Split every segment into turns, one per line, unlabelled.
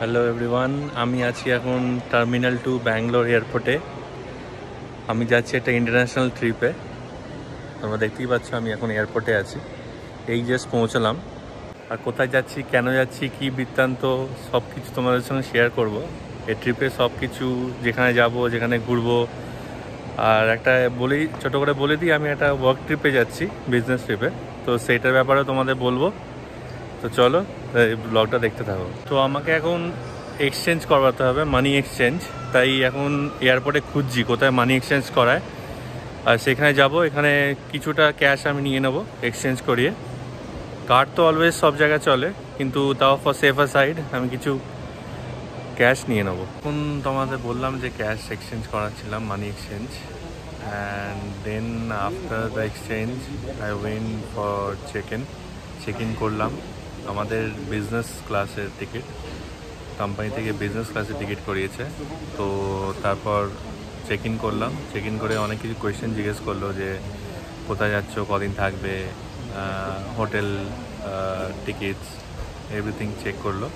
Hello everyone, আমি আছি এখন টার্মিনাল 2 ব্যাঙ্গালোর এয়ারপোর্টে। আমি যাচ্ছি একটা ইন্টারন্যাশনাল ট্রিপে। তোমরা দেখতেই পাচ্ছ আমি এখন এয়ারপোর্টে আছি, এই জাস্ট পৌঁছলাম। আর কোথায় যাচ্ছি, কেন যাচ্ছি, কী বৃত্তান্ত সব কিছু তোমাদের সঙ্গে শেয়ার করব। এই ট্রিপে সব কিছু, যেখানে যাব, যেখানে ঘুরবো। আর একটা ছোটো করে বলে দিই, আমি একটা ওয়ার্ক ট্রিপে যাচ্ছি, বিজনেস ট্রিপে। তো সেইটার ব্যাপারে তোমাদের বলবো। তো চলো এই ব্লগটা দেখতে থাকো। তো আমাকে এখন এক্সচেঞ্জ করবাতে হবে, মানি এক্সচেঞ্জ। তাই এখন এয়ারপোর্টে খুঁজছি কোথায় মানি এক্সচেঞ্জ করায়, আর সেখানে যাব। এখানে কিছুটা ক্যাশ আমি নিয়ে নেবো এক্সচেঞ্জ করিয়ে। কার্ড তো অলওয়েজ সব জায়গায় চলে, কিন্তু তাও ফর সেফার সাইড আমি কিছু ক্যাশ নিয়ে নেবো। এখন তোমাদের বললাম যে ক্যাশ এক্সচেঞ্জ করাচ্ছিলাম, money exchange. And then after the exchange I went for check in করলাম। আমাদের বিজনেস ক্লাসের টিকিট, কোম্পানি থেকে বিজনেস ক্লাসের টিকিট করিয়েছে। তো তারপর চেক ইন করলাম। চেক ইন করে অনেক কিছু কোয়েশ্চেন জিজ্ঞেস করলো, যে কোথায় যাচ্ছ, কদিন থাকবে, হোটেল, টিকিটস, এভরিথিং চেক করলো।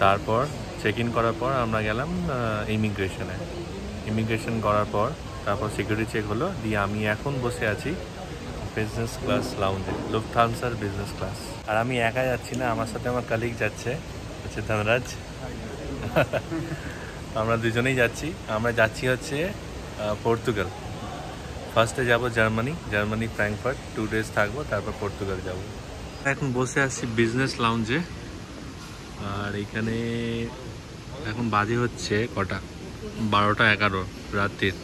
তারপর চেক ইন করার পর আমরা গেলাম ইমিগ্রেশন করার পর তারপর সিকিউরিটি চেক হলো। দিয়ে আমি এখন বসে আছি বিজনেস ক্লাস লাউঞ্জে, লুফথানসার বিজনেস ক্লাস। আর আমি একা যাচ্ছি না, আমার সাথে আমার কালিগ যাচ্ছে, হচ্ছে ধনরাজ। আমরা দুজনেই যাচ্ছি। আমরা যাচ্ছি হচ্ছে পর্তুগাল। ফার্স্টে যাব জার্মানি ফ্র্যাঙ্কফার্ট, 2 days থাকবো, তারপর পর্তুগাল যাব। এখন বসে আছি বিজনেস লাউঞ্জে। আর এইখানে এখন বাজে হচ্ছে কটা, 12:11 রাত্রির।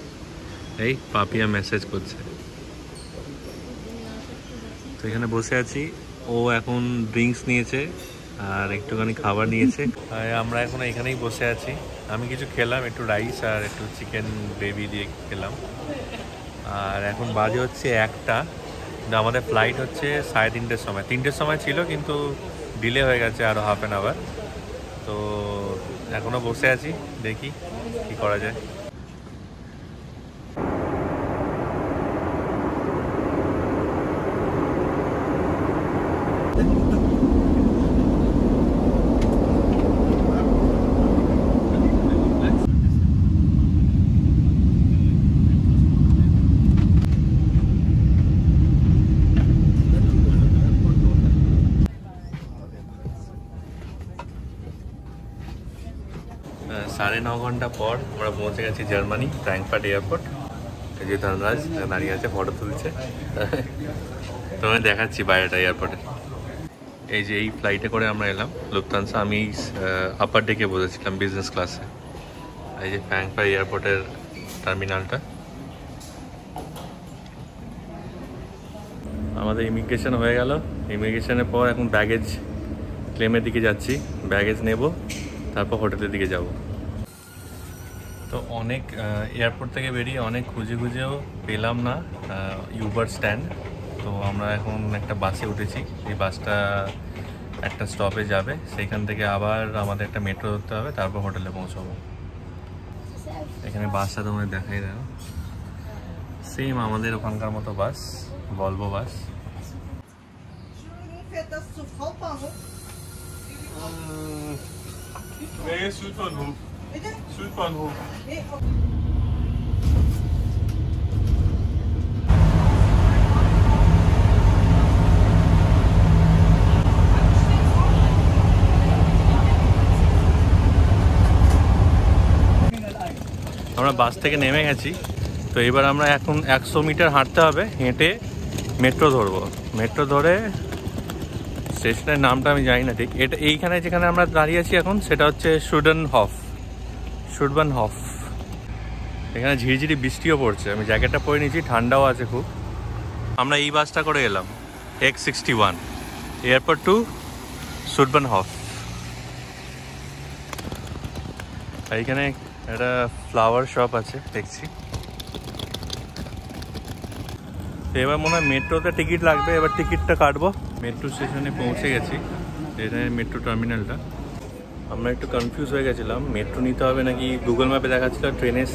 এই পাপিয়া মেসেজ করছে। তো এখানে বসে আছি, ও এখন ড্রিঙ্কস নিয়েছে আর একটুখানি খাবার নিয়েছে। আমরা এখন এখানেই বসে আছি। আমি কিছু খেলাম, একটু রাইস আর একটু চিকেন গ্রেভি দিয়ে খেলাম। আর এখন বাজে হচ্ছে 1টা। আমাদের ফ্লাইট হচ্ছে 3:30-র সময়। 3টের সময় ছিল, কিন্তু ডিলে হয়ে গেছে আরও হাফ অ্যান আওয়ার। তো এখনও বসে আছি, দেখি কি করা যায়। সাড়ে 9 ঘন্টা পর আমরা পৌঁছে গেছি জার্মানি, ফ্র্যাঙ্কফার্ট এয়ারপোর্ট। এই যে ধনরাজ দাঁড়িয়ে আছে, ফটো তুলছে। তোমায় দেখাচ্ছি বাইরেটা এয়ারপোর্টে। এই যে এই ফ্লাইটে করে আমরা এলাম লুফথানসা। আমি আপার ডেকে বসেছিলাম বিজনেস ক্লাসে। এই যে ফ্র্যাঙ্কফার্ট এয়ারপোর্টের টার্মিনালটা। আমাদের ইমিগ্রেশন হয়ে গেল। ইমিগ্রেশনের পর এখন ব্যাগেজ ক্লেমের দিকে যাচ্ছি, ব্যাগেজ নেব, তারপর হোটেলের দিকে যাব। তো অনেক এয়ারপোর্ট থেকে বেরিয়ে অনেক খুঁজেও পেলাম না উবার স্ট্যান্ড। তো আমরা এখন একটা বাসে উঠেছি। এই বাসটা একটা স্টপে যাবে, সেইখান থেকে আবার আমাদের একটা মেট্রো ধরতে হবে, তারপর হোটেলে পৌঁছাবো। এখানে বাসটা তোমাদের দেখাই দাও, সেম আমাদের ওখানকার মতো বাস, ভলভো বাস। Südbahnhof. আমরা বাস থেকে নেমে গেছি। তো এবার আমরা এখন 100 মিটার হাঁটতে হবে, হেঁটে মেট্রো ধরবো। মেট্রো ধরে স্টেশনের নামটা আমি জানি না ঠিক। এটা এইখানে যেখানে আমরা দাঁড়িয়ে আছি এখন, সেটা হচ্ছে শুডবানহফ। এখানে ঝিরিঝিরি বৃষ্টিও পড়ছে, আমি জ্যাকেটটা পরে নিয়েছি, ঠান্ডাও আছে খুব। আমরা এই বাসটা করে এলাম, X61, এয়ারপোর্ট টু শুডবানহফ। আর এখানে একটা ফ্লাওয়ার শপ আছে দেখছি। তো এবার মনে হয় মেট্রোতে টিকিট লাগবে, এবার টিকিটটা কাটবো। মেট্রো স্টেশনে পৌঁছে গেছি, এটা মেট্রো টার্মিনালটা। আমরা একটু কনফিউজ হয়ে গেছিলাম, মেট্রো নিতে হবে নাকি। গুগল ম্যাপে দেখাচ্ছিল ট্রেনের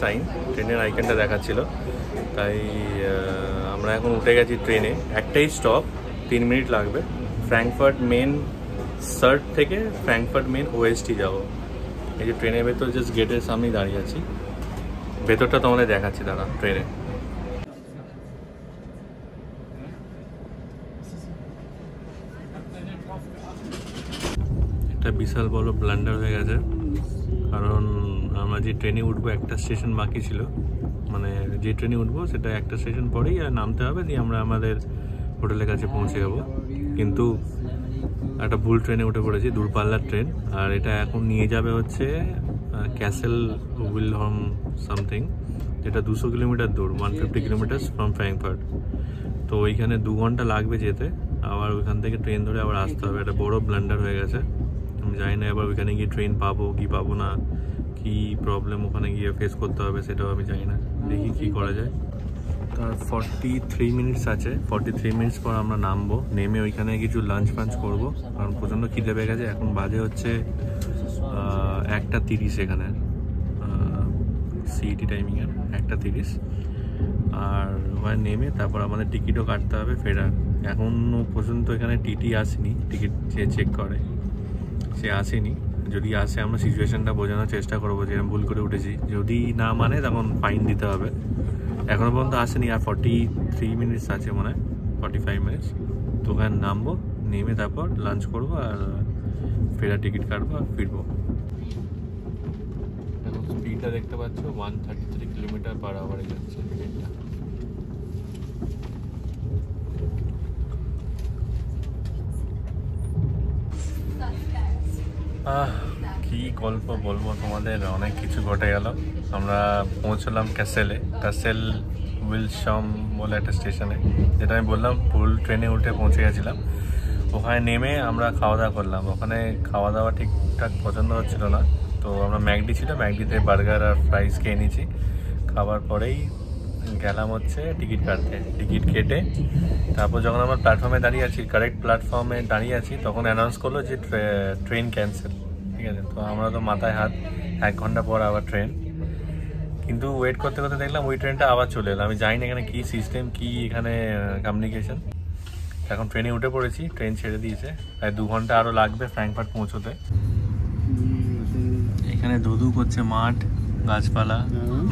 ট্রেনের আইকনটা দেখাচ্ছিল। তাই আমরা এখন উঠে গেছি ট্রেনে। একটাই স্টপ, 3 মিনিট লাগবে। ফ্র্যাঙ্কফার্ট মেন সার্ট থেকে ফ্র্যাঙ্কফার্ট মেন ওএসটি যাবো। এই যে ট্রেনের ভেতর জাস্ট গেটের সামনেই দাঁড়িয়ে আছি, ভেতরটা তোমাদের দেখাচ্ছি দাঁড়া ট্রেনে। একটা বিশাল বড় ব্লান্ডার হয়ে গেছে, কারণ আমরা যে ট্রেনে উঠবো একটা স্টেশন বাকি ছিল, মানে যে ট্রেনে উঠবো সেটা একটা স্টেশন পরেই নামতে হবে, দিয়ে আমরা আমাদের হোটেলের কাছে পৌঁছে যাবো। কিন্তু একটা ভুল ট্রেনে উঠে পড়েছি, দূরপাল্লার ট্রেন, আর এটা এখন নিয়ে যাবে হচ্ছে ক্যাসেল উইলহম সামথিং, যেটা 200 কিলোমিটার দূর, 150 কিলোমিটার ফ্রম ফ্র্যাঙ্কফার্ট। তো ওইখানে 2 ঘন্টা লাগবে যেতে, আবার ওইখান থেকে ট্রেন ধরে আবার আসতে হবে। একটা বড় ব্লান্ডার হয়ে গেছে, আমি জানি না এবার ওইখানে গিয়ে ট্রেন পাবো কি পাবো না, কি প্রবলেম ওখানে গিয়ে ফেস করতে হবে সেটাও আমি জানি না, দেখি কি করা যায়। তার 43 মিনিটস আছে, 43 মিনিটস পর আমরা নামবো, নেমে ওইখানে কিছু লাঞ্চ ফাঞ্চ করবো, কারণ প্রচণ্ড খিদে পেয়ে গেছে। এখন বাজে হচ্ছে 1:30 এখানে সিইটি টাইমিংয়ের 1:30, আর ওখানে নেমে তারপর আমাদের টিকিটও কাটতে হবে ফেরার। এখনও পর্যন্ত এখানে টিটি আসেনি, টিকিট যে চেক করে সে আসেনি। যদি আসে আমরা সিচুয়েশানটা বোঝানোর চেষ্টা করবো যে ভুল করে উঠেছি, যদি না মানে তখন ফাইন দিতে হবে। এখনও পর্যন্ত আসেনি, আর 43 মিনিটস আছে মনে হয়, 45 মিনিটস। তো ওখানে নামবো, নেমে তারপর লাঞ্চ করবো আর ফেরার টিকিট কাটবো আর ফিরবো। এখন স্পিডটা দেখতে পাচ্ছ 133 কিলোমিটার পার আওয়ারে যাচ্ছে ট্রেনটা। কি গল্প বলবো তোমাদের, অনেক কিছু ঘটে গেল। আমরা পৌঁছলাম ক্যাসেল উইলশম বলে একটা স্টেশনে, যেটা আমি বললাম ভুল ট্রেনে উঠে পৌঁছে গেছিলাম। ওখানে নেমে আমরা খাওয়া দাওয়া করলাম, ওখানে খাওয়া দাওয়া ঠিকঠাক পছন্দ হচ্ছিল না, তো আমরা ম্যাকডি ছিল, ম্যাকডিতে বার্গার আর ফ্রাইস খেয়ে নিয়েছি। খাবার পরেই গেলাম হচ্ছে টিকিট কাটতে, টিকিট কেটে তারপর যখন আমরা প্ল্যাটফর্মে দাঁড়িয়ে আছি, কারেক্ট প্ল্যাটফর্মে দাঁড়িয়ে আছি, তখন অ্যানাউন্স করলো যে ট্রেন ক্যান্সেল। ঠিক আছে, তো আমরা তো মাথায় হাত, 1 ঘন্টা পর আবার ট্রেন। কিন্তু ওয়েট করতে করতে দেখলাম ওই ট্রেনটা আবার চলে এলো। আমি জানি না এখানে কী সিস্টেম, কী এখানে কমিউনিকেশন। এখন ট্রেনে উঠে পড়েছি, ট্রেন ছেড়ে দিয়েছে, প্রায় 2 ঘন্টা আরও লাগবে ফ্র্যাঙ্কফার্ট পৌঁছতে। এখানে ধুধু করছে মাঠ, গাছপালা,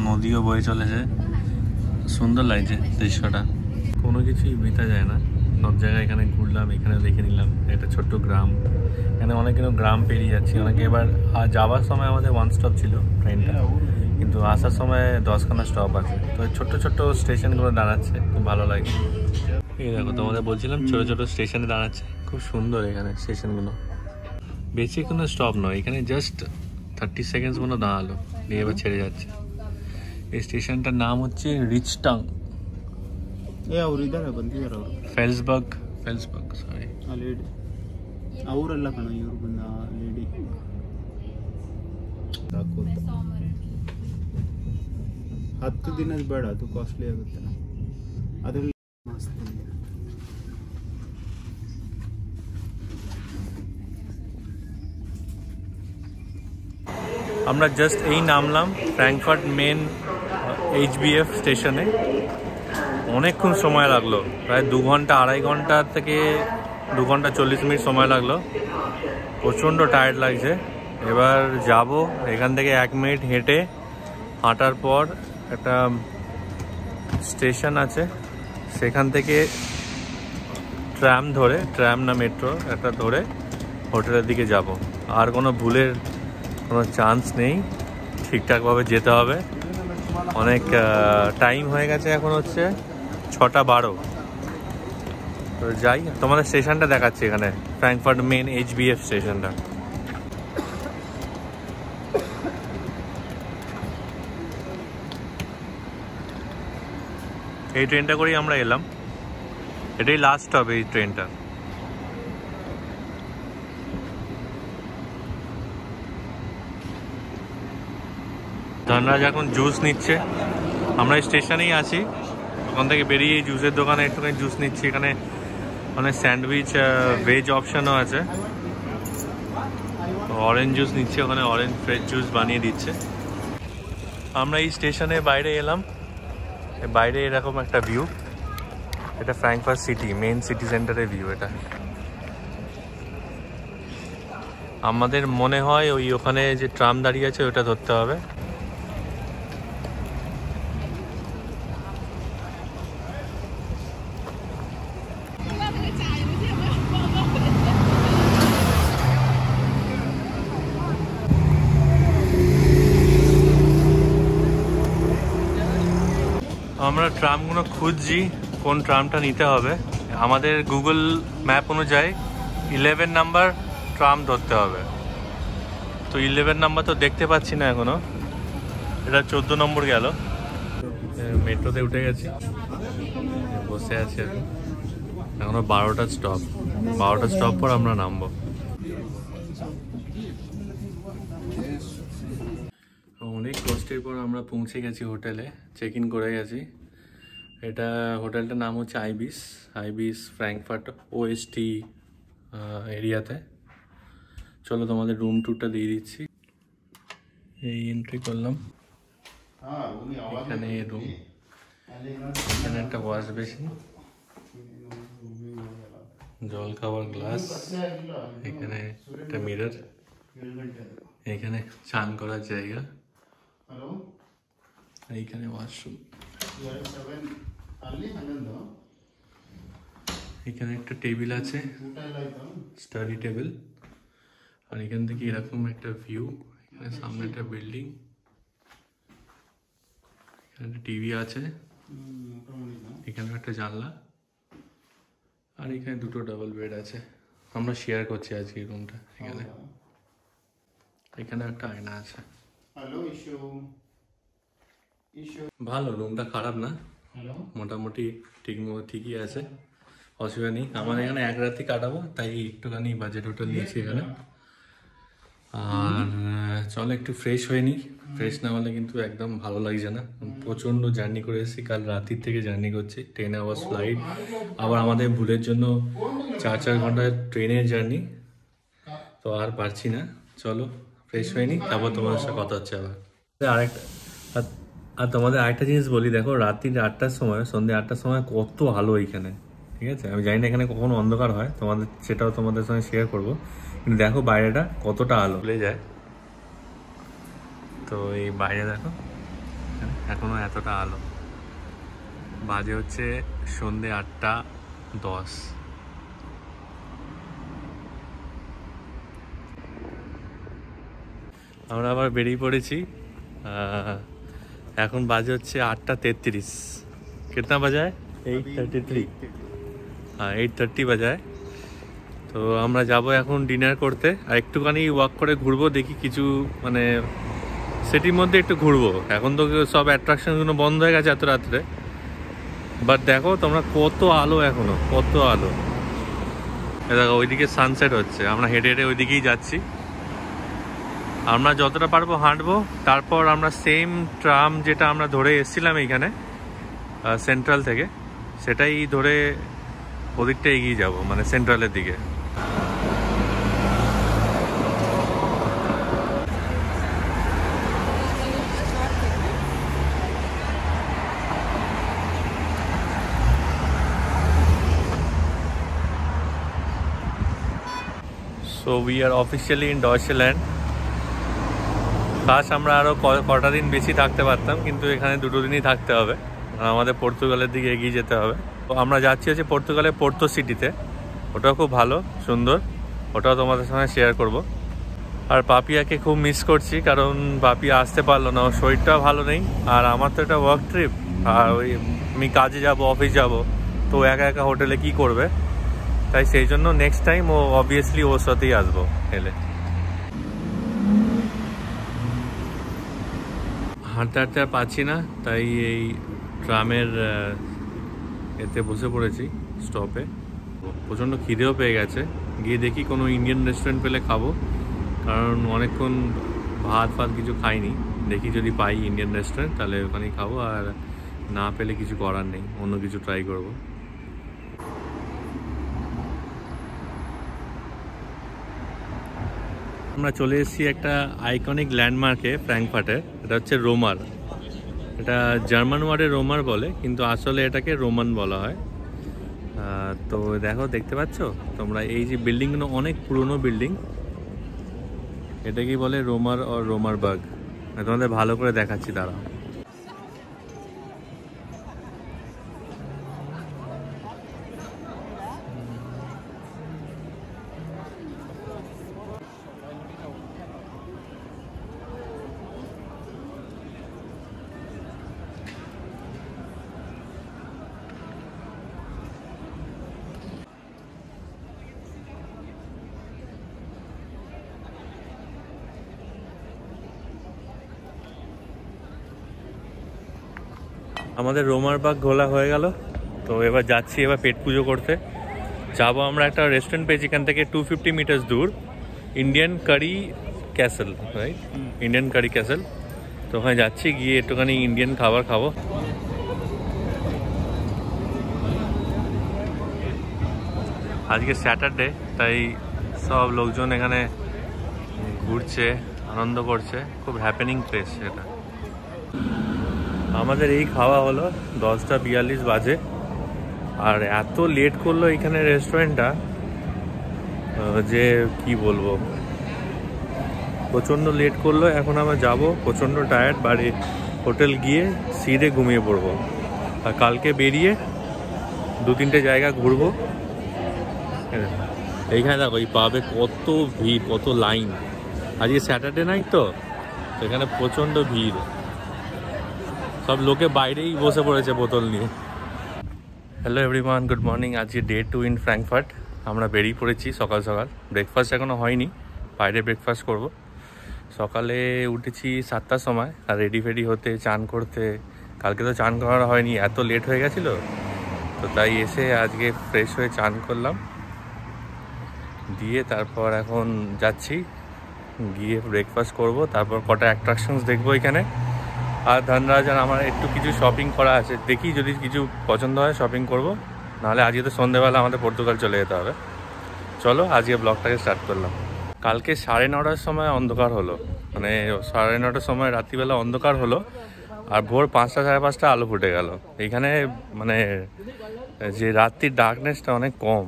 নদীও বয়ে চলেছে, সুন্দর লাগছে দৃশ্যটা। কোনো কিছুই মেটা যায় না, সব জায়গায় এখানে ঘুরলাম, এখানে দেখে নিলাম একটা ছোট্ট গ্রাম। এখানে অনেকগুলো গ্রাম পেরিয়ে যাচ্ছি অনেকে। এবার যাওয়ার সময় আমাদের 1 স্টপ ছিল ট্রেনটা, কিন্তু আসার সময় 10খানা স্টপ আছে। তো ছোট্ট ছোট্ট স্টেশনগুলো দাঁড়াচ্ছে, খুব ভালো লাগে। এই দেখো তোমাদের বলছিলাম ছোটো ছোটো স্টেশনে দাঁড়াচ্ছে, খুব সুন্দর এখানে স্টেশনগুলো। বেশি কোনো স্টপ নয়, এখানে জাস্ট 30 সেকেন্ডস মতো দাঁড়ালো, দিয়ে এবার ছেড়ে যাচ্ছে। এই ಸ್ಟೇಷನ್টার নাম হচ্ছে রিচটাং।
ಅವ್ರು ಇದ್ದಾರೆ ಬಂದಿದ್ದಾರೆ ಅವರು
ಫೆಲ್ಸ್ಬರ್ಗ್ ಸಾರಿ
ಆ ಲೇಡಿ ಅವರೆಲ್ಲ ಕಣ ಇವರು ಬಂದ ಲೇಡಿ 10 ದಿನದ ಬೇಡ, ಅದು ಕಾಸ್ಟ್ಲಿ ಆಗುತ್ತೆ ಅದರಲ್ಲಿ ಮಸ್ತ್ ಇದೆ।
আমরা জাস্ট এই নামলাম ফ্র্যাঙ্কফার্ট মেন HBF স্টেশনে। অনেকক্ষণ সময় লাগলো, প্রায় 2 ঘন্টা 2.5 ঘন্টা থেকে 2 ঘন্টা 40 মিনিট সময় লাগলো। প্রচণ্ড টায়ার্ড লাগছে। এবার যাব এখান থেকে 1 মিনিট হেঁটে, হাঁটার পর একটা স্টেশন আছে, সেখান থেকে ট্রাম না মেট্রো একটা ধরে হোটেলের দিকে যাব। আর কোনো ভুলের কোনো চান্স নেই, ঠিকঠাকভাবে যেতে হবে। অনেক টাইম হয়ে গেছে, এখন হচ্ছে 6:12। তো যাই, তোমাদের স্টেশনটা দেখাচ্ছি এখানে, ফ্র্যাঙ্কফার্ট মেন HBF স্টেশনটা। এই ট্রেনটা করেই আমরা এলাম, এটাই লাস্ট হবে এই ট্রেনটা। ধনরাজ এখন জুস নিচ্ছে, আমরা স্টেশনেই আছি, ওখান থেকে বেরিয়ে জুসের দোকানে একটুখানি জুস নিচ্ছি। এখানে অনেক স্যান্ডউইচ ভেজ অপশানও আছে। অরেঞ্জ জুস নিচ্ছি, ওখানে অরেঞ্জ ফ্রেশ জুস বানিয়ে দিচ্ছে। আমরা এই স্টেশনে বাইরে এলাম, বাইরে এরকম একটা ভিউ, এটা ফ্র্যাঙ্কফার্ট সিটি মেন সিটি সেন্টারের ভিউ। এটা আমাদের মনে হয় ওখানে যে ট্রাম দাঁড়িয়ে আছে ওটা ধরতে হবে। আমরা ট্রামগুলো খুঁজছি, কোন ট্রামটা নিতে হবে। আমাদের গুগল ম্যাপ অনুযায়ী 11 নাম্বার ট্রাম ধরতে হবে। তো 11 নাম্বার তো দেখতে পাচ্ছি না এখনো, এটা 14 নম্বর গেল। মেট্রোতে উঠে গেছি, বসে আছি এখন। এখনো 12টা স্টপ, 12টা স্টপ পর আমরা নামবো। অনেক কষ্টের পর আমরা পৌঁছে গেছি হোটেলে, চেক ইন করে গেছি। এটা হোটেলটার নাম হচ্ছে আইবিস ফ্র্যাঙ্কফার্ট OST এরিয়াতে। চলো তোমাদের রুম ট্যুরটা দিয়ে দিচ্ছি। এই এন্ট্রি করলাম, এখানে রুম, এখানে একটা ওয়াশ বেসিন, জল খাওয়ার গ্লাস, এখানে একটা মিরর, এখানে চান করার জায়গা, এইখানে ওয়াশরুম, এখানে একটা টেবিল আছে, স্টাডি টেবিল। আর এখান থেকে এরকম একটা ভিউ, এখানে সামনে একটা বিল্ডিং, এখানে একটা টিভি আছে, এখানে একটা জানলা, আর এখানে দুটো ডাবল বেড আছে। আমরা শেয়ার করছি আজকে এই রুমটা। এখানে একটা আয়না আছে। ভালো, রুমটা খারাপ না, মোটামুটি ঠিকই আছে, অসুবিধা নেই। আমার এখানে এক রাতি কাটাবো, তাই একটুখানি বাজেট হোটেল নিয়েছি এখানে। আর চলো একটু ফ্রেশ হয়ে নিই, ফ্রেশ না হলে কিন্তু একদম ভালো লাগছে না। প্রচণ্ড জার্নি করে এসেছি, কাল রাতির থেকে জার্নি করছি, 10 আওয়ার্স ফ্লাইট, আবার আমাদের ভুলের জন্য 4 ঘন্টার ট্রেনের জার্নি। তো আর পারছি না, চলো ফ্রেশ হয়ে নিই, তারপর তোমাদের সাথে কথা হচ্ছে আবার। আর তোমাদের আরেকটা জিনিস বলি, দেখো রাত্রি 8টার সময়, সন্ধ্যে 8টার সময় কত আলো এইখানে, ঠিক আছে? আমি জানি না এখানে কখনো অন্ধকার হয়, সেটাও তোমাদের সঙ্গে শেয়ার করবো, কিন্তু দেখো বাইরেটা কতটা আলো ভুলে যায়। তো এই বাইরে দেখো এখনো এতটা আলো, বাজে হচ্ছে সন্ধ্যে 8:10। আমরা আবার বেরিয়ে পড়েছি, এখন বাজে হচ্ছে 8:33। কিতনা বাজায়? 8:33। হ্যাঁ, 8:30 বাজায়। তো আমরা যাব এখন ডিনার করতে, আর একটুখানি ওয়াক করে ঘুরবো, দেখি কিছু মানে সিটির মধ্যে একটু ঘুরবো। এখন তো সব অ্যাট্রাকশনগুলো বন্ধ হয়ে গেছে এত রাত্রে, বাট দেখো তোমরা কত আলো, এখনো কত আলো। দেখো ওইদিকে সানসেট হচ্ছে, আমরা হেঁটে হেঁটে ওইদিকেই যাচ্ছি। আমরা যতটা পারবো হাঁটবো, তারপর আমরা সেম ট্রাম যেটা আমরা ধরে এসেছিলাম এইখানে সেন্ট্রাল থেকে, সেটাই ধরে ওদিকটা এগিয়ে যাব, মানে সেন্ট্রালের দিকে। So we are officially in Deutschland. কাশ আমরা আরও কটা দিন বেশি থাকতে পারতাম, কিন্তু এখানে 2 দিনই থাকতে হবে, আমাদের পর্তুগালের দিকে এগিয়ে যেতে হবে। তো আমরা যাচ্ছি হচ্ছে পর্তুগালের পোর্তো সিটিতে, ওটাও খুব ভালো সুন্দর, ওটাও তোমাদের সঙ্গে শেয়ার করব। আর পাপিয়াকে খুব মিস করছি, কারণ পাপিয়া আসতে পারলো না, ওর শরীরটাও ভালো নেই। আর আমার তো এটা ওয়ার্ক ট্রিপ, আর আমি কাজে যাব, অফিস যাব, তো একা একা হোটেলে কি করবে, তাই সেই জন্য নেক্সট টাইম ও অবভিয়াসলি ওর সাথেই আসবো এলে। হাঁটতে হাঁটতে আর পাচ্ছি না, তাই এই ট্রামের এতে বসে পড়েছি স্টপে। প্রচণ্ড খিদেও পেয়ে গেছে, গিয়ে দেখি কোনো ইন্ডিয়ান রেস্টুরেন্ট পেলে খাবো, কারণ অনেকক্ষণ ভাত কিছু খাইনি। দেখি যদি পাই ইন্ডিয়ান রেস্টুরেন্ট, তাহলে ওখানেই খাবো, আর না পেলে কিছু করার নেই, অন্য কিছু ট্রাই করবো। আমরা চলে এসেছি একটা আইকনিক ল্যান্ডমার্কে ফ্র্যাঙ্কফার্টে, এটা হচ্ছে রোমার। এটা জার্মান ওয়ার্ডে রোমার বলে, কিন্তু আসলে এটাকে রোমান বলা হয়। তো দেখো, দেখতে পাচ্ছ তোমরা এই যে বিল্ডিংগুলো, অনেক পুরনো বিল্ডিং, এটাকেই বলে রোমার আর রোমার বাগ। তোমাদের ভালো করে দেখাচ্ছি, দাঁড়াও। আমাদের রোমার বাগ ঘোলা হয়ে গেল, তো এবার যাচ্ছি এবার পেট পুজো করতে। যাবো আমরা একটা রেস্টুরেন্ট পেয়েছি এখান থেকে 250 মিটার দূর, ইন্ডিয়ান কারি ক্যাসেল, রাইট? ইন্ডিয়ান কারি ক্যাসেল। তো ওখানে যাচ্ছি, গিয়ে একটুখানি ইন্ডিয়ান খাবার খাবো। আজকে স্যাটারডে, তাই সব লোকজন এখানে ঘুরছে, আনন্দ করছে, খুব হ্যাপেনিং প্লেস এটা। আমাদের এই খাওয়া হলো 10:42 বাজে, আর এত লেট করলো এখানে রেস্টুরেন্টটা যে কি বলবো, প্রচণ্ড লেট করলো। এখন আমরা যাব, প্রচণ্ড টায়ার্ড, বাড়ি হোটেল গিয়ে সিধে ঘুমিয়ে পড়বো। আর কালকে বেরিয়ে 2-3টে জায়গা ঘুরবো। এইখানে দেখো, এই পাবে কত ভিড়, কত লাইন। আজকে স্যাটারডে নাইট তো, এখানে প্রচণ্ড ভিড়, সব লোকে বাইরেই বসে পড়েছে বোতল নিয়ে। Hello everyone, good morning. আজকে ডে 2 ইন ফ্র্যাঙ্কফার্ট। আমরা বেরিয়ে পড়েছি সকাল সকাল, ব্রেকফাস্ট এখনও হয়নি, বাইরে ব্রেকফাস্ট করব। সকালে উঠেছি 7টার সময়, আর রেডি ফেডি হতে, চান করতে। কালকে তো চান করা হয়নি, এত লেট হয়ে গেছিলো, তো তাই এসে আজকে ফ্রেশ হয়ে চান করলাম, দিয়ে তারপর এখন যাচ্ছি, গিয়ে ব্রেকফাস্ট করব, তারপর কটা অ্যাট্রাকশনস দেখবো এখানে। আর ধনরাজ আর আমার একটু কিছু শপিং করা আছে, দেখি যদি কিছু পছন্দ হয় শপিং করব, নাহলে আজকে তো সন্ধ্যেবেলা আমাদের পর্তুগাল চলে যেতে হবে। চলো আজকে ব্লগটাকে স্টার্ট করলাম। কালকে 9:30টার সময় অন্ধকার হলো, মানে 9:30টার সময় রাত্রিবেলা অন্ধকার হলো, আর ভোর 5টা সাড়ে 5টা আলো ফুটে গেল। এইখানে মানে যে রাত্রির ডার্কনেসটা অনেক কম,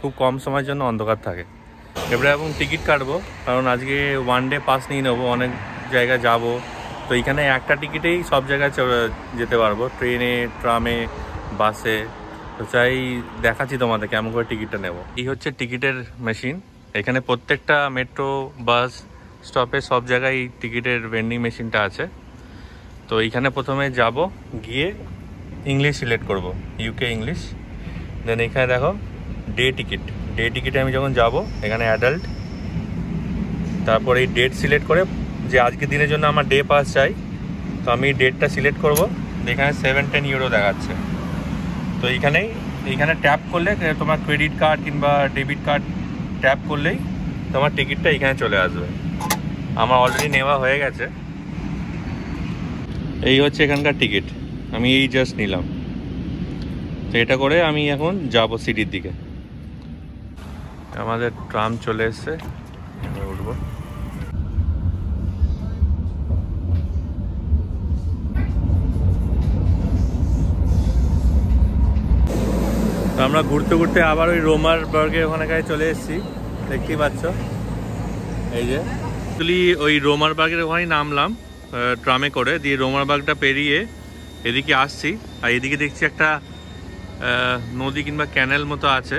খুব কম সময়ের জন্য অন্ধকার থাকে। এবারে এবং টিকিট কাটবো, কারণ আজকে 1 ডে পাস নিয়ে নেবো, অনেক জায়গা যাব। তো এইখানে একটা টিকিটেই সব জায়গায় যেতে পারবো, ট্রেনে, ট্রামে, বাসে। তো চাই দেখাচ্ছি তোমাদের কেমন করে টিকিটটা নেব। এই হচ্ছে টিকিটের মেশিন। এখানে প্রত্যেকটা মেট্রো, বাস স্টপে সব জায়গায় এই টিকিটের ভেন্ডিং মেশিনটা আছে। তো এইখানে প্রথমে যাব, গিয়ে ইংলিশ সিলেক্ট করব, ইউকে ইংলিশ। দেন এখানে দেখো ডে টিকিট। ডে টিকিটে আমি যখন যাব, এখানে অ্যাডাল্ট, তারপর এই ডেট সিলেক্ট করে, যে আজকের দিনের জন্য আমার ডে পাস চাই, তো আমি ডেটটা সিলেক্ট করব। এখানে 7-10 ইউরো দেখাচ্ছে। তো এইখানে ট্যাপ করলে, তোমার ক্রেডিট কার্ড কিংবা ডেবিট কার্ড ট্যাপ করলেই তোমার টিকিটটা এখানে চলে আসবে। আমার অলরেডি নেওয়া হয়ে গেছে। এই হচ্ছে এখানকার টিকিট, আমি এই জাস্ট নিলাম। তো এটা করে আমি এখন যাব সিটির দিকে। আমাদের ট্রাম চলে এসছে, উঠবো। আমরা ঘুরতে ঘুরতে আবার ওই রোমার বার্গের ওখানে চলে এসেছি, দেখতেই পাচ্ছ। এই যে অ্যাকচুয়ালি ওই রোমার বার্গের ওখানেই নামলাম ট্রামে করে, দিয়ে রোমার বার্গটা পেরিয়ে এদিকে আসছি। আর এদিকে দেখছি একটা নদী কিংবা ক্যানেল মতো আছে।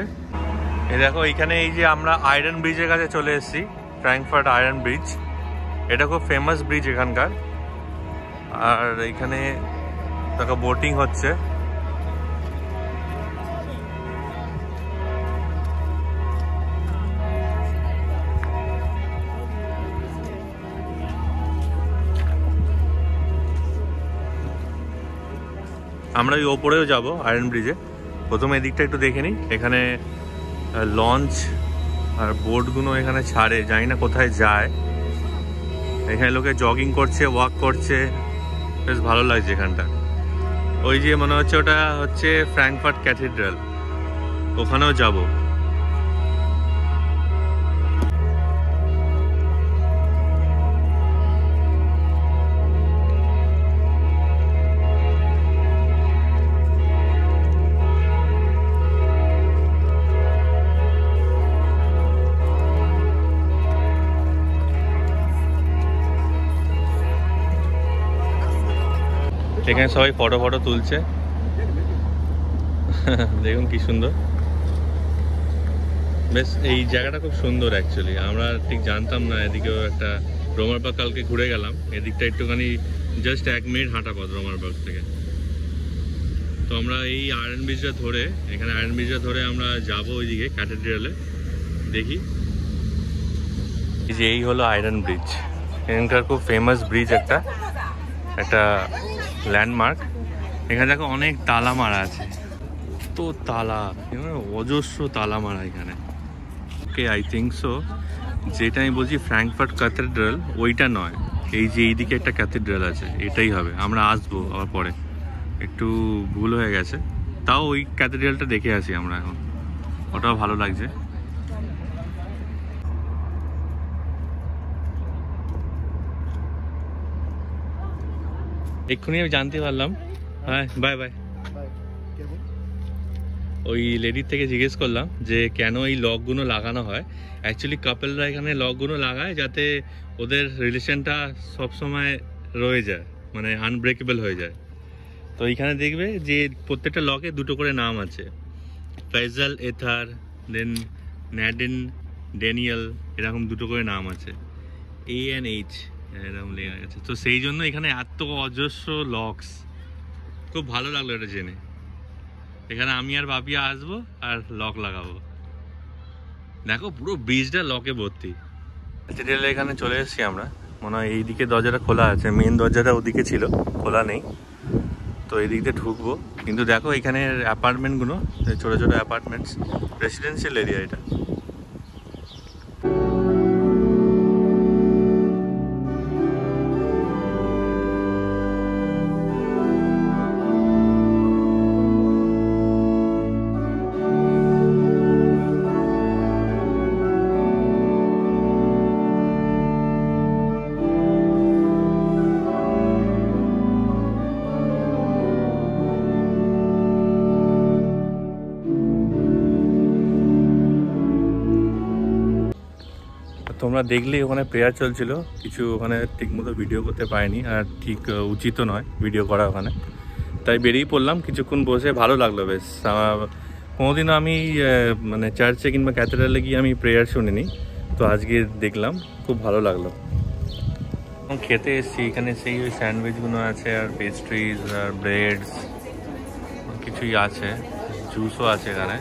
এই দেখো এইখানে, এই যে আমরা আয়রন ব্রিজের কাছে চলে এসেছি, ফ্র্যাঙ্কফার্ট আয়রন ব্রিজ। এটা খুব ফেমাস ব্রিজ এখানকার। আর এইখানে দেখো বোটিং হচ্ছে। আমরা ওই ওপরেও যাব আয়রন ব্রিজে। প্রথমে এদিকটা একটু দেখে নিই। এখানে লঞ্চ আর বোটগুলো এখানে ছাড়ে, জানি না কোথায় যায়। এখানে লোকে জগিং করছে, ওয়াক করছে, বেশ ভালো লাগছে এখানটা। ওই যে মনে হচ্ছে ওটা হচ্ছে ফ্র্যাঙ্কফার্ট ক্যাথিড্রাল, ওখানেও যাব। এখানে সবাই ফটো তুলছে। দেখুন কি সুন্দর, বেশ এই জায়গাটা খুব সুন্দর অ্যাকচুয়ালি। আমরা ঠিক জানতাম না এদিকেও একটা রোমার পার্ক, কালকে ঘুরে গেলাম এদিকটা একটুখানি, জাস্ট 1 মিনিট হাঁটা পথ রোমার পার্ক থেকে। তো আমরা এই আয়রন ব্রিজটা ধরে, এখানে আয়রন ব্রিজটা ধরে আমরা যাবো ওইদিকে ক্যাথেড্রালে, দেখি। এই হলো আয়রন ব্রিজ, এখানকার খুব ফেমাস ব্রিজ, একটা ল্যান্ডমার্ক। এখানে দেখো অনেক তালা মারা আছে, তো তালা, অজস্র তালা মারা এখানে। ওকে, আই থিঙ্ক সো যেটা আমি বলছি ফ্র্যাঙ্কফার্ট ক্যাথেড্রাল ওইটা নয়, এই যে এইদিকে একটা ক্যাথেড্রাল আছে এটাই হবে। আমরা আসবো আবার পরে, একটু ভুল হয়ে গেছে। তাও ওই ক্যাথেড্রালটা দেখে আসি আমরা এখন, ওটাও ভালো লাগছে। এক্ষুনি আমি জানতে পারলাম। হ্যাঁ, বাই বাই। ওই লেডির থেকে জিজ্ঞেস করলাম যে কেন এই লকগুলো লাগানো হয়। অ্যাকচুয়ালি কাপলরা এখানে লকগুলো লাগায় যাতে ওদের রিলেশনটা সবসময় রয়ে যায়, মানে আনব্রেকেবল হয়ে যায়। তো এইখানে দেখবে যে প্রত্যেকটা লকে 2টো করে নাম আছে, ফয়সাল, এথার, দেন ন্যাডিন, ড্যানিয়েল, এরকম 2টো করে নাম আছে, ANH এরকম লেখা গেছে। তো সেই জন্য এখানে এত অজস্র লকস। খুব ভালো লাগলো এটা জেনে। এখানে আমি আর বাপিয়া আসবো আর লক লাগাবো। দেখো পুরো ব্রিজটা লকে ভর্তি। ক্যাথেড্রালে এখানে চলে এসেছি আমরা। মনে হয় এইদিকে দরজাটা খোলা আছে, মেন দরজাটা ওদিকে ছিল, খোলা নেই। তো এই দিক দিয়ে ঢুকবো। কিন্তু দেখো এখানে অ্যাপার্টমেন্টগুলো, ছোটো ছোটো অ্যাপার্টমেন্টস, রেসিডেন্সিয়াল এরিয়া এটা। তোমরা দেখলে ওখানে প্রেয়ার চলছিল, কিছু ওখানে ঠিকমতো ভিডিও করতে পারিনি, আর ঠিক উচিতও নয় ভিডিও করা ওখানে, তাই বেরিয়ে পড়লাম। কিছুক্ষণ বসে ভালো লাগলো বেশ। কোনোদিনও আমি মানে চার্চে কিংবা ক্যাথেড্রালে গিয়ে আমি প্রেয়ার শুনিনি, তো আজকে দেখলাম, খুব ভালো লাগলো। খেতে এসেছি, এখানে সেই ওই স্যান্ডউইচগুলো আছে, আর পেস্ট্রিজ আর ব্রেডস কিছুই আছে, জুসও আছে এখানে।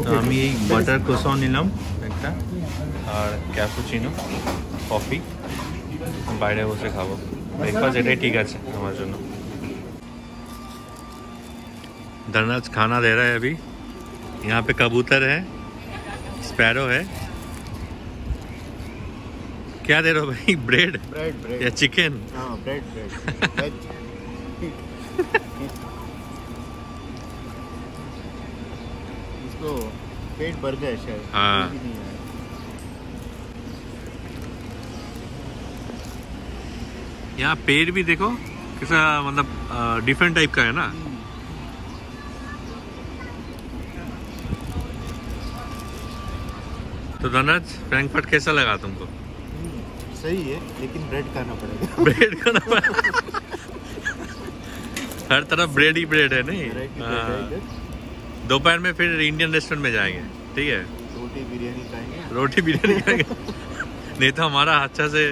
তো আমি এই বাটার ক্রোসন নিলাম একটা, আর ক্যাপুচিনো, কফি, বাইরে বসে খাবো। ব্রেকফাস্ট এটাই ঠিক আছে আমার জন্য। धनराज खाना दे रहा है अभी। यहाँ पे कबूतर है, स्पैरो है। क्या दे रहे हो भाई? ब्रेड या चिकन? हाँ, ब्रेड
इसको पेट भर जाए शायद।
हाँ, यहाँ पेड़ भी देखो कैसा, मतलब डिफरेंट टाइप का है ना। तो धनराज, फ्रैंकफर्ट कैसा लगा तुमको?
सही है, लेकिन ब्रेड खाना पड़ेगा।
ब्रेड खाना पड़ेगा। हर तरफ ब्रेड ही ब्रेड है नहीं। दोपहर में फिर इंडियन रेस्टोरेंट में जाएंगे, ठीक है?
रोटी बिरयानी खाएंगे।
रोटी बिरयानी खाएंगे। नहीं तो हमारा अच्छा से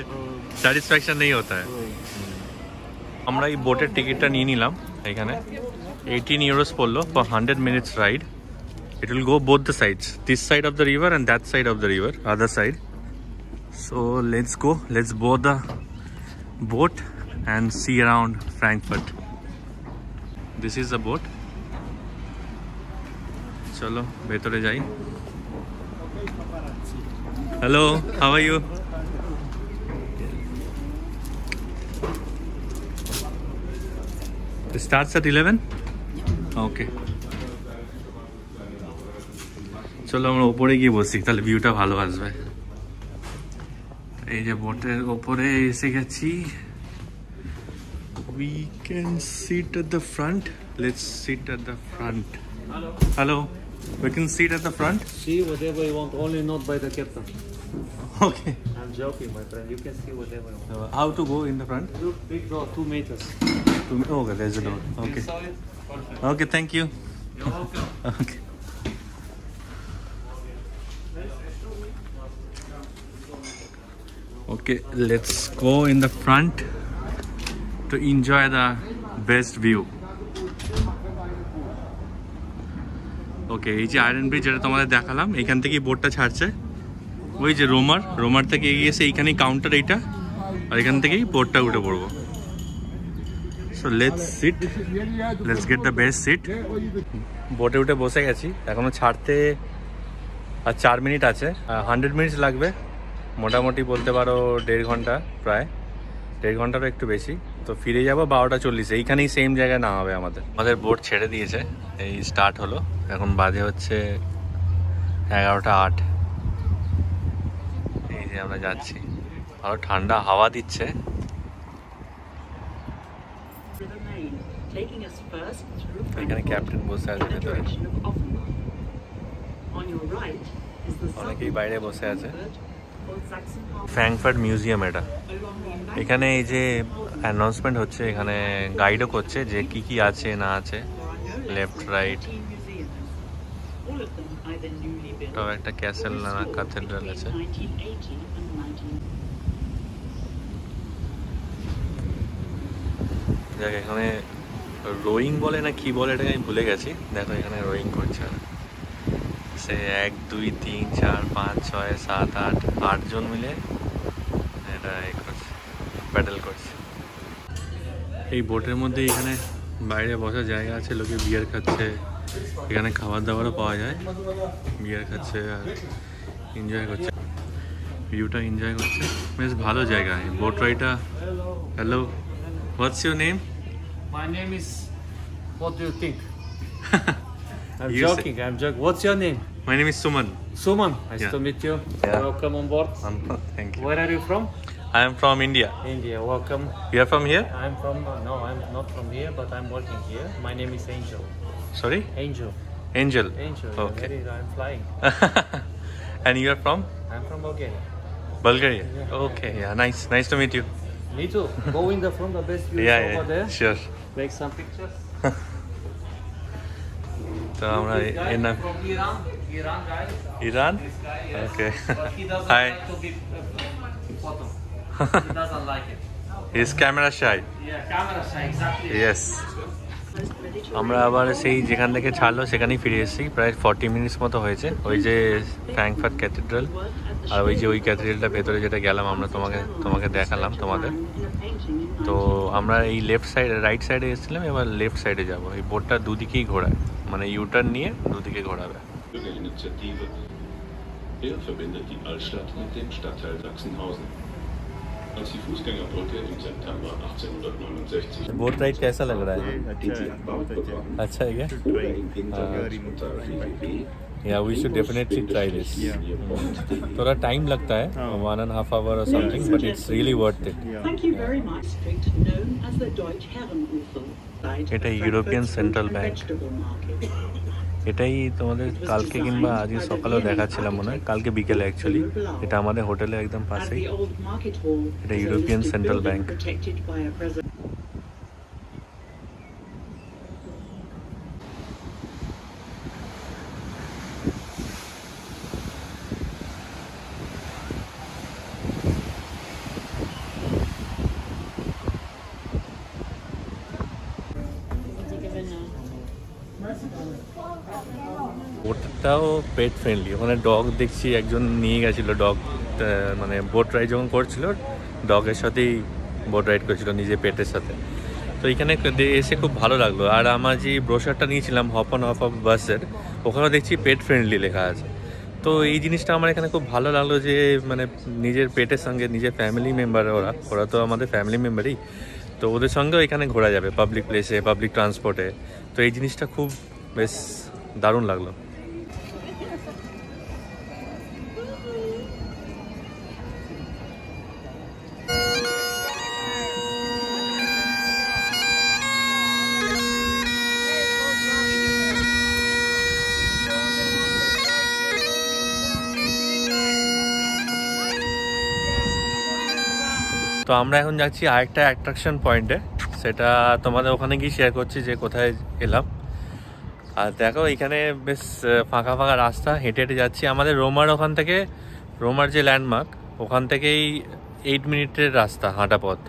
স্যাটিসফ্যাকশন नहीं होता है। আমরা এই বোটের টিকিটটা নিয়ে নিলাম এখানে, 18 euros পড়লো for 100 minutes ride. It will go both the sides, this side of the river and that side of the river, other side. So let's go, let's board the boat and see around Frankfurt. This is the boat. চলো ভেতরে যাই। Hello, how are you? It starts at 11? Okay. চলো আমরা উপরে গিয়ে বসি, তাহলে ভিউটা ভালো আসবে। এই যে বোটের উপরে এসে গেছি। We can sit at the front. Let's sit at the front. Hello. We can sit at the front.
See whatever you want, only not by the captain.
Okay.
I'm joking, my friend. You can see whatever you want.
How to go in the front?
Look, big door, 2 meters.
Okay, there's a door. Okay.
You saw it? Perfect.
Okay, thank you.
You're welcome.
Okay. Okay, let's go in the front to enjoy the best view. ওকে, এই যে iron bridge যেটা তোমাদের দেখালাম, এখান থেকেই বোটটা ছাড়ছে। ওই যে রোমার থেকে এগিয়ে এসে এইখানেই কাউন্টার এইটা, আর এখান থেকেই বোটটা উঠে পড়বো। So let's get the best seat. বোটে উঠে বসে গেছি, এখনো ছাড়তে আর 4 মিনিট আছে। 100 মিনিটস লাগবে মোটামুটি, বলতে পারো 1.5 ঘন্টা, প্রায় 1.5 ঘন্টারও একটু বেশি। তো ফিরে যাবো 12:40, এইখানেই সেম জায়গায় না হবে আমাদের বোট ছেড়ে দিয়েছে, এই স্টার্ট হলো। এখন বাজে হচ্ছে 11:08। এই যে আমরা যাচ্ছি, ভালো ঠান্ডা হাওয়া দিচ্ছে। এখানে ক্যাপ্টেন বসে আছে ভেতরে, অনেকেই বাইরে বসে আছে। ফ্র্যাঙ্কফার্ট মিউজিয়াম এটা, এখানে এই যে অ্যানাউন্সমেন্ট হচ্ছে, এখানে গাইডও করছে যে কি কি আছে না আছে, লেফট রাইট। তাও একটা ক্যাসেল না ক্যাথেড্রাল আছে। দেখ এখানে রোয়িং বলে না কি বলে এটাকে আমি ভুলে গেছি। দেখো এখানে রোয়িং করছে সে 1 2 3 4 5 6 7 8 8 জন মিলে এটা করছে, প্যাডেল করছে। এই বোটের মধ্যে এখানে বাইরে বসার জায়গা আছে, লোকে বিয়ার খাচ্ছে, এখানে খাবার দাবারও পাওয়া যায়, বিয়ার খাচ্ছে আর এনজয় করছে, ভিউটা এনজয় করছে। বেশ ভালো জায়গা এই বোট রাইডটা। Hello, what's your name?
My name is... What do you think? I'm
You
joking, I'm joking. What's your name?
My name is Suman.
Suman. Nice
Yeah.
to meet you.
Yeah.
Welcome on board.
Thank you.
Where are you from?
I am from India.
India. Welcome.
You are from here?
I'm from... no, I'm not from here, but I'm working here. My name is Angel.
Sorry?
Angel.
Angel.
Angel.
Okay.
I'm flying.
And you are from?
I'm from Bulgaria.
Bulgaria.
Yeah.
Okay, yeah, nice to meet you.
Me too. Go in the front, the best view
Yeah,
over there.
sure.
Make some pictures.
So আমরা
This guy from Iran guy.
Iran?
This guy, yes.
Okay.
But he doesn't
Hi.
like to be photo. He doesn't like it.
He's camera shy.
Yeah, camera shy, exactly.
Yes. আমরা আবার সেই যেখান থেকে ছাড়লো সেখানেই ফিরে এসেছি, প্রায় 40 মিনিটস মতো হয়েছে। ওই যে ফ্র্যাঙ্কফার্ট ক্যাথেড্রাল, আর ওই যে ওই ক্যাথেড্রালটা ভেতরে যেটা গেলাম আমরা, তোমাকে দেখালাম তোমাদের। তো আমরা এই রাইট সাইডে এসেছিলাম, এবার লেফট সাইডে যাব। এই বোটটা দুদিকেই ঘোরায়, মানে ইউটার্ন নিয়ে দুদিকে ঘোরাবে।
Bürgerinitiative. Er verbindet die Altstadt mit dem Stadtteil Sachsenhausen. Als die Fußgängerbrücke im September 1869
boat ride कैसा लग रहा है?
अच्छा है, बहुत अच्छा है।
अच्छा है क्या?
Very much.
Yeah, we should definitely try this. थोड़ा टाइम लगता है, 1.5 hour or something, but it's really worth it.
Thank you very much. Known as the Deutsche Herrenhofe.
এটা ইউরোপিয়ান সেন্ট্রাল ব্যাংক। এটাই তোমাদের কালকে কিংবা আজকে সকালেও দেখাচ্ছিলাম মনে হয়, কালকে বিকেলে অ্যাকচুয়ালি। এটা আমাদের হোটেলের একদম পাশেই, এটা ইউরোপিয়ান সেন্ট্রাল ব্যাংক। ওটাও পেট ফ্রেন্ডলি, ওখানে ডগ দেখছি একজন নিয়ে গেছিলো, ডগ মানে বোট রাইড যখন করছিল ডগের সাথেই বোট রাইড করছিল নিজে পেটের সাথে। তো এখানে এসে খুব ভালো লাগলো। আর আমার যে ব্রোশারটা নিয়েছিলাম হপ অন হপ অফ বাসের, ওখানেও দেখছি পেট ফ্রেন্ডলি লেখা আছে। তো এই জিনিসটা আমার এখানে খুব ভালো লাগলো যে মানে নিজের পেটের সঙ্গে নিজের ফ্যামিলি মেম্বার, ওরা তো আমাদের ফ্যামিলি মেম্বারই, তো ওদের সঙ্গেও এখানে ঘোরা যাবে পাবলিক প্লেসে, পাবলিক ট্রান্সপোর্টে। তো এই জিনিসটা খুব বেশ দারুণ লাগলো। তো আমরা এখন যাচ্ছি আরেকটা অ্যাট্রাকশন পয়েন্টে, সেটা তোমাদের ওখানে গিয়ে শেয়ার করছি যে কোথায় এলাম। আর দেখো এখানে বেশ ফাঁকা ফাঁকা রাস্তা, হেঁটে হেঁটে যাচ্ছি। আমাদের রোমার ওখান থেকে, রোমার যে ল্যান্ডমার্ক ওখান থেকেই 8 মিনিটের রাস্তা হাঁটা পথ।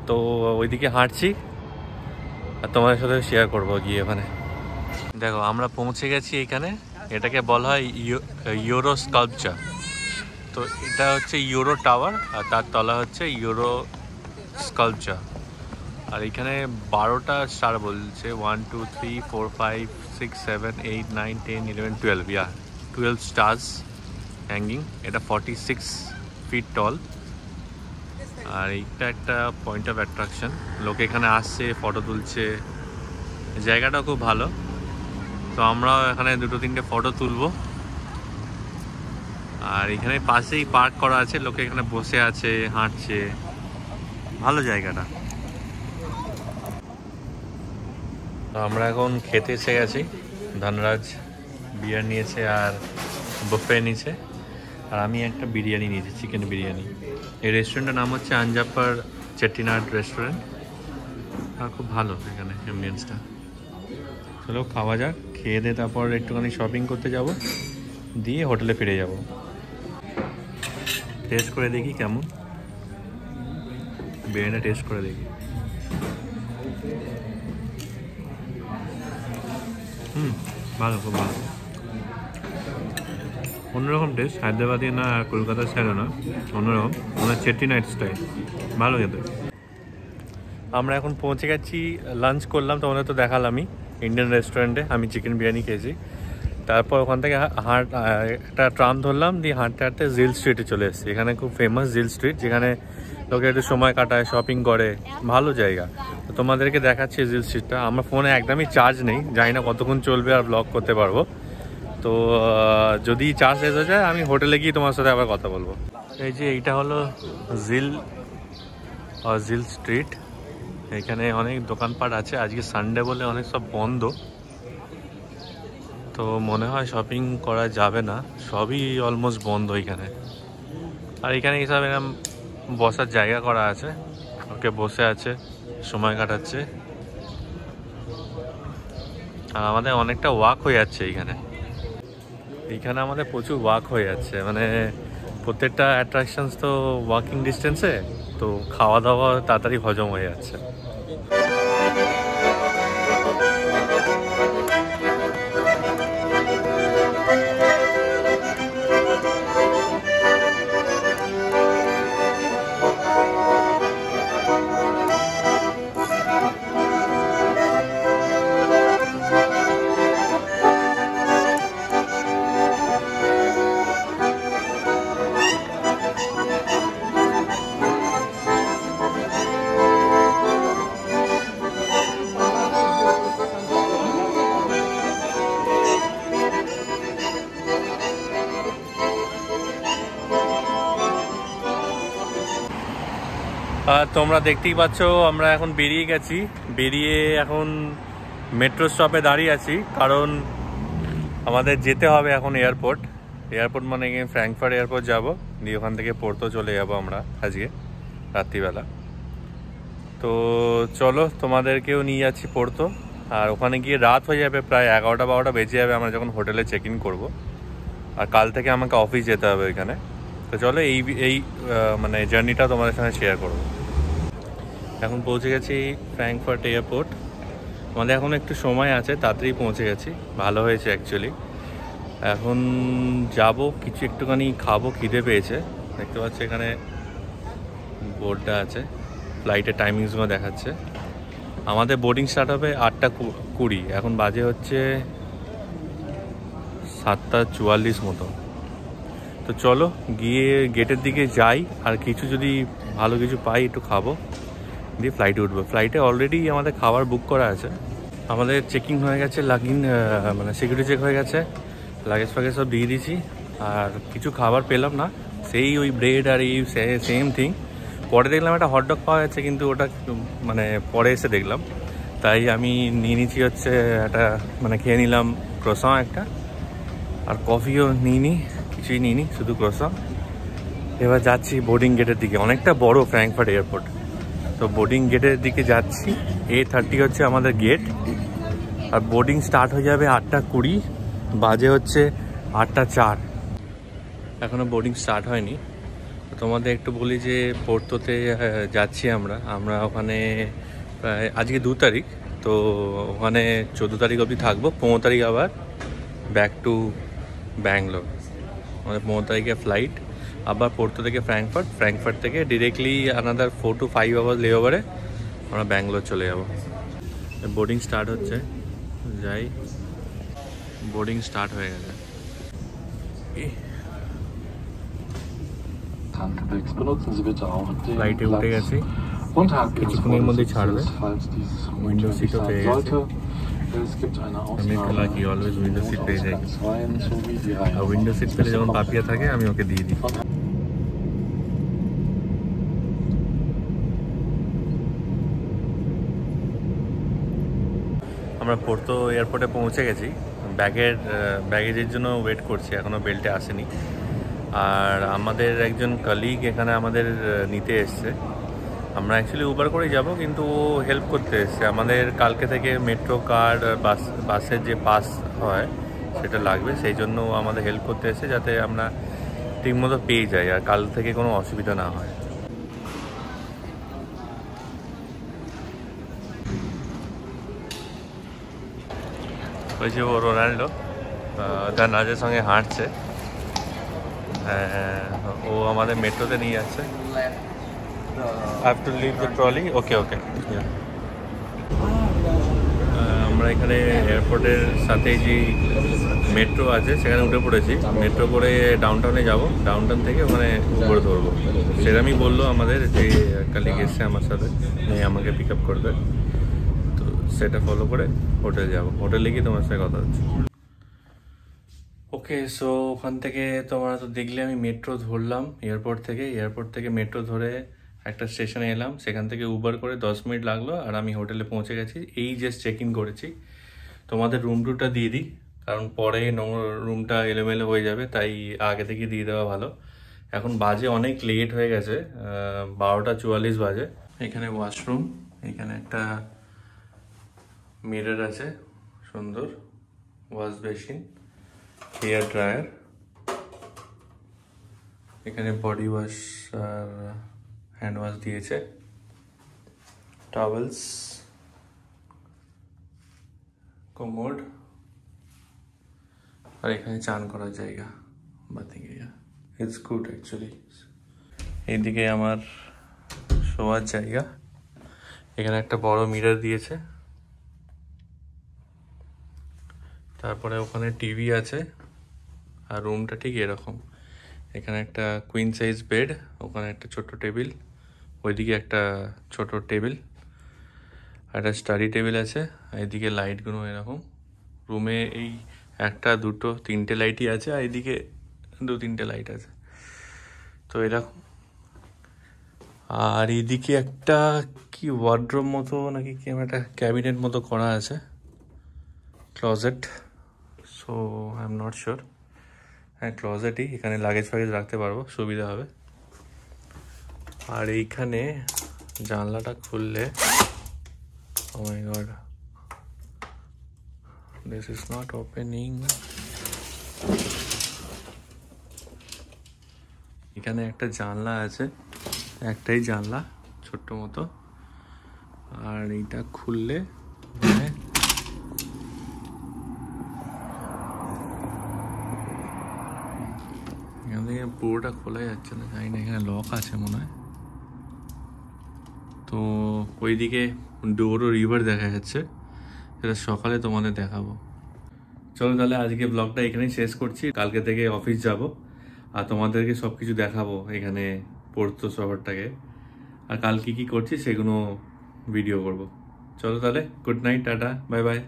তো ওইদিকে হাঁটছি আর তোমাদের সাথে শেয়ার করবো গিয়ে ওখানে। দেখো আমরা পৌঁছে গেছি এখানে, এটাকে বলা হয় ইউরো স্কাল্পচার। তো এটা হচ্ছে ইউরো টাওয়ার আর তার তলা হচ্ছে ইউরো স্কাল্পচার। আর এখানে 12টা স্টার বলছে, 1 2 3 4 5 6 7 8 9 10 11 12, 12 স্টার্স হ্যাঙ্গিং। এটা 46 ফিট টল। আর এইটা একটা পয়েন্ট অফ অ্যাট্রাকশন, লোক এখানে আসছে, ফটো তুলছে, জায়গাটা খুব ভালো। তো আমরাও এখানে 2-3টে ফটো তুলবো। আর এখানে পাশেই পার্ক করা আছে, লোকে এখানে বসে আছে, হাঁটছে, ভালো জায়গাটা। আমরা এখন খেতে এসে গেছি। ধনরাজ বিয়ার নিয়েছে আর বুফে নিয়েছে, আর আমি একটা বিরিয়ানি নিয়েছি, চিকেন বিরিয়ানি। এই রেস্টুরেন্টের নাম হচ্ছে আঞ্জাপার চেট্টিনাড রেস্টুরেন্ট, আর খুব ভালো এখানে অ্যাম্বিয়েন্সটা। চলো খাওয়া যাক, খেয়ে দিয়ে তারপর একটুখানি শপিং করতে যাব, দিয়ে হোটেলে ফিরে যাব। টেস্ট করে দেখি কেমন, বিরিয়ানিটা টেস্ট করে দেখি। ভালো, খুব ভালো, অন্যরকম টেস্ট, হায়দ্রাবাদি না, কলকাতার স্টাইলও না, অন্যরকম, ওনার চেট্টিনাড স্টাইল, ভালো খেতে। আমরা এখন পৌঁছে গেছি, লাঞ্চ করলাম, তোমাদের তো দেখালামই ইন্ডিয়ান রেস্টুরেন্টে। আমি চিকেন বিরিয়ানি খেয়েছি। তারপর ওখান থেকে একটা ট্রাম ধরলাম, দিয়ে হাঁটতে হাঁটতে জিল স্ট্রিটে চলে এসেছি। এখানে খুব ফেমাস জিল স্ট্রিট, যেখানে লোকে একটু সময় কাটায়, শপিং করে, ভালো জায়গা। তো তোমাদেরকে দেখাচ্ছি জিল স্ট্রিটটা। আমার ফোনে একদমই চার্জ নেই, জানি না কতক্ষণ চলবে আর ব্লগ করতে পারবো। তো যদি চার্জ শেষ হয়ে যায় আমি হোটেলে গিয়ে তোমার সাথে আবার কথা বলবো। এই যে এইটা হলো জিল স্ট্রিট। এখানে অনেক দোকানপাট আছে, আজকে সানডে বলে অনেক সব বন্ধ, তো মনে হয় শপিং করা যাবে না, সবই অলমোস্ট বন্ধ এখানে। আর এখানে এইসব এরকম বসার জায়গা করা আছে, ওকে বসে আছে, সময় কাটাচ্ছে। আর আমাদের অনেকটা ওয়াক হয়ে যাচ্ছে এইখানে আমাদের প্রচুর ওয়াক হয়ে যাচ্ছে, মানে প্রত্যেকটা অ্যাট্রাকশনস তো ওয়াকিং ডিস্টেন্সে, তো খাওয়া দাওয়া তাড়াতাড়ি হজম হয়ে যাচ্ছে। তোমরা দেখতেই পাচ্ছ আমরা এখন বেরিয়ে গেছি, বেরিয়ে এখন মেট্রো স্টপে দাঁড়িয়ে আছি, কারণ আমাদের যেতে হবে এখন এয়ারপোর্ট মানে ফ্র্যাঙ্কফার্ট এয়ারপোর্ট যাব, দিয়ে ওখান থেকে পোর্তো চলে যাব আমরা আজকে রাত্রিবেলা। তো চলো তোমাদেরকেও নিয়ে যাচ্ছি পোর্তো। আর ওখানে গিয়ে রাত হয়ে যাবে, প্রায় 11টা-12টা বেজে যাবে আমরা যখন হোটেলে চেক ইন করবো। আর কাল থেকে আমাকে অফিস যেতে হবে ওইখানে। তো চলো এই মানে জার্নিটা তোমাদের সঙ্গে শেয়ার করবো। এখন পৌঁছে গেছি ফ্র্যাঙ্কফার্ট এয়ারপোর্ট। আমাদের এখন একটু সময় আছে, তাড়াতাড়ি পৌঁছে গেছি, ভালো হয়েছে অ্যাকচুয়ালি। এখন যাব কিছু একটুখানি খাবো, খিদে পেয়েছে। দেখতে পাচ্ছি এখানে বোর্ডটা আছে, ফ্লাইটের টাইমিংসগুলো দেখাচ্ছে। আমাদের বোর্ডিং স্টার্ট হবে 8:20, এখন বাজে হচ্ছে 7:44 মতো। তো চলো গিয়ে গেটের দিকে যাই, আর কিছু যদি ভালো কিছু পাই একটু খাবো, দিয়ে ফ্লাইটে উঠবো। ফ্লাইটে অলরেডি আমাদের খাবার বুক করা আছে, আমাদের চেকিং হয়ে গেছে, মানে সিকিউরিটি চেক হয়ে গেছে, লাগেজ ফাগেজ সব দিয়ে দিয়েছি। আর কিছু খাবার পেলাম না, সেই ওই ব্রেড আর এই সেম থিং। পরে দেখলাম একটা হটডগ পাওয়া যাচ্ছে, কিন্তু ওটা মানে পরে এসে দেখলাম, তাই আমি নিয়ে নিচ্ছি হচ্ছে একটা, মানে খেয়ে নিলাম ক্রোসাঁ একটা, আর কফিও নিইনি, কিছুই নিইনি, শুধু ক্রোসাঁ। এবার যাচ্ছি বোর্ডিং গেটের দিকে, অনেকটা বড় ফ্র্যাঙ্কফার্ট এয়ারপোর্ট। তো বোর্ডিং গেটের দিকে যাচ্ছি, 8:30 হচ্ছে আমাদের গেট, আর বোর্ডিং স্টার্ট হয়ে যাবে 8:20, বাজে হচ্ছে 8:04। এখনও বোর্ডিং স্টার্ট হয়নি। তোমাদের একটু বলি যে পোর্তোতে যাচ্ছি আমরা ওখানে প্রায় আজকে 2 তারিখ, তো ওখানে 14 তারিখ অবধি থাকবো, 15 তারিখ আবার ব্যাক টু ব্যাঙ্গালোর। আমাদের 15 তারিখে ফ্লাইট, আবার পোর্তো থেকে ফ্র্যাঙ্কফার্ট থেকে ডিরেক্টলি আনাদার 4 to 5 আওয়ার লেওভারে আমরা ব্যাঙ্গালোর চলে যাব। বোর্ডিং স্টার্ট হচ্ছে, যাই, বোর্ডিং স্টার্ট হয়ে গেছে। ফ্লাইটে উঠে গেছি, কিছুক্ষণের মধ্যেই ছাড়বে। উইন্ডো সিটও পেয়ে গেছে, আমি একটু লাকি, অলওয়েজ উইন্ডো সিট পেয়ে যাই। আর উইন্ডো সিট পেলে যখন পাপিয়া থাকে আমি ওকে দিয়ে দিই। আমরা পোর্তো এয়ারপোর্টে পৌঁছে গেছি, ব্যাগেজের জন্য ওয়েট করছি, এখনও বেল্টে আসেনি। আর আমাদের একজন কলিগ এখানে আমাদের নিতে এসছে। আমরা অ্যাকচুয়ালি উবার করেই যাব, কিন্তু ও হেল্প করতে এসছে। আমাদের কালকে থেকে মেট্রো কার্ড, বাসের যে পাস হয় সেটা লাগবে, সেই জন্য ও আমাদের হেল্প করতে এসছে, যাতে আমরা ঠিকমতো পেয়ে যাই আর কাল থেকে কোনো অসুবিধা না হয়। ওই যে ও রোনাল্ডো তার নাজের সঙ্গে হাঁটছে, ও আমাদের মেট্রোতে নিয়ে যাচ্ছে। I have to leave the trolley. Okay. Yeah. আমরা এখানে এয়ারপোর্টের সাথে যে মেট্রো আছে সেখানে উঠে পড়েছি। মেট্রো করে ডাউনটাউনে যাব, ডাউনটাউন থেকে ওখানে উবার ধরবো। সেরকমই বললো আমাদের যে কালিগ এসছে আমার সাথে, আমাকে পিক আপ করবে, তো সেটা ফলো করে হোটেল যাব। হোটেলে গিয়ে তোমার সাথে কথা হচ্ছে। ওকে, সো ওখান থেকে তোমরা তো দেখলে আমি মেট্রো ধরলাম এয়ারপোর্ট থেকে মেট্রো ধরে একটা স্টেশনে এলাম, সেখান থেকে উবার করে 10 মিনিট লাগলো আর আমি হোটেলে পৌঁছে গেছি। এই জাস্ট চেক ইন করেছি। তোমাদের রুম টুরটা দিয়ে দিই, কারণ পরে রুমটা এলোমেলো হয়ে যাবে, তাই আগে থেকে দিয়ে দেওয়া ভালো। এখন বাজে অনেক লেট হয়ে গেছে, 12:44 বাজে। এখানে ওয়াশরুম, এখানে একটা মিরর আছে সুন্দর, ওয়াশ বেসিন, হেয়ার ড্রায়ার, এখানে বডি ওয়াশ আর হ্যান্ড ওয়াশ দিয়েছে, টাওয়েলস, কোমোড, আর এখানে চান করার জায়গা, bathing area. It's good actually. এইদিকে আমার শোয়ার জায়গা, এখানে একটা বড় মিরর দিয়েছে, তারপরে ওখানে টিভি আছে, আর রুমটা ঠিক এরকম। এখানে একটা কুইন সাইজ বেড, ওখানে একটা ছোট টেবিল, ওইদিকে একটা ছোট টেবিল, একটা স্টাডি টেবিল আছে। এইদিকে লাইটগুলো এরকম, রুমে এই 1, 2, 3টে লাইটই আছে, আর এইদিকে 2-3টে লাইট আছে, তো এরকম। আর এইদিকে একটা কি ওয়ার্ড্রোব মতো নাকি কি একটা ক্যাবিনেট মতো করা আছে, closet, so I am not sure. হ্যাঁ, ক্লোজেটই, এখানে লাগেজ ফাগেজ রাখতে পারবো, সুবিধা হবে। আর এইখানে জানলাটা খুললে, oh my god, this is not opening. এখানে একটা জানলা আছে, একটাই জানলা, ছোট্ট মতো, আর এইটা খুললে এখান থেকে পুরোটা খোলা যাচ্ছে না, জানি না, এখানে লক আছে মনে হয়। তো ওইদিকে ডোরো রিভার দেখা যাচ্ছে, সেটা সকালে তোমাদের দেখাবো। চলো তাহলে আজকে ব্লগটা এখানেই শেষ করছি। কালকে থেকে অফিস যাব, আর তোমাদেরকে সব কিছু দেখাবো এখানে পোর্তো শহরটাকে, আর কাল কি করছি সেগুলো ভিডিও করব। চলো তাহলে, good night, tata, bye bye.